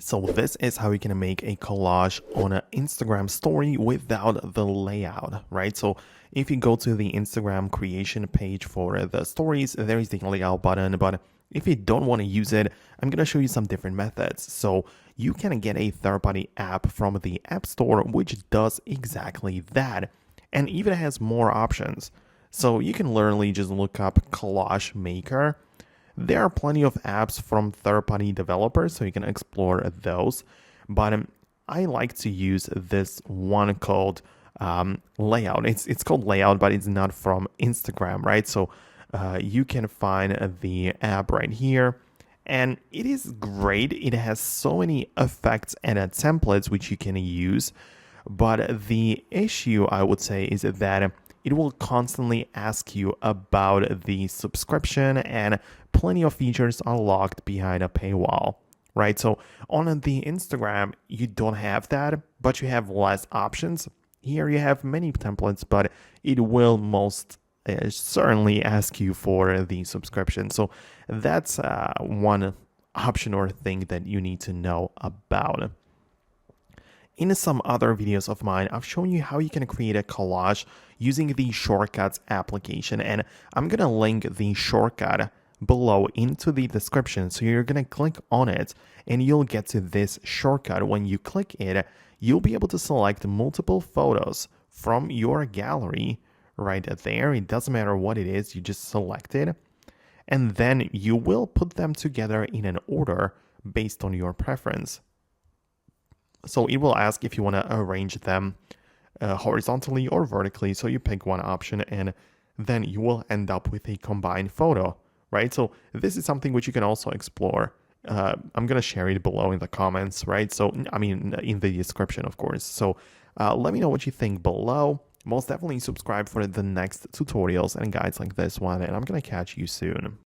So this is how you can make a collage on an Instagram story without the layout, right? So if you go to the Instagram creation page for the stories, there is the layout button, but if you don't want to use it, I'm going to show you some different methods. So you can get a third-party app from the App Store, which does exactly that, and even has more options. So you can literally just look up Collage Maker. There are plenty of apps from third-party developers, so you can explore those. But I like to use this one called Layout. It's called Layout, but it's not from Instagram, right? So you can find the app right here, and it is great. It has so many effects and templates which you can use. But the issue, I would say, is that it will constantly ask you about the subscription, and plenty of features are locked behind a paywall, right? So on the Instagram, you don't have that, but you have less options. Here you have many templates, but it will most certainly ask you for the subscription. So that's one option or thing that you need to know about. In some other videos of mine, I've shown you how you can create a collage using the Shortcuts application, and I'm going to link the shortcut below into the description. So you're going to click on it and you'll get to this shortcut. When you click it, you'll be able to select multiple photos from your gallery right there. It doesn't matter what it is, you just select it, and then you will put them together in an order based on your preference. So it will ask if you want to arrange them horizontally or vertically. So you pick one option and then you will end up with a combined photo, right? So this is something which you can also explore. I'm going to share it below in the comments, right? So, I mean, in the description, of course. So let me know what you think below. Most definitely subscribe for the next tutorials and guides like this one, and I'm going to catch you soon.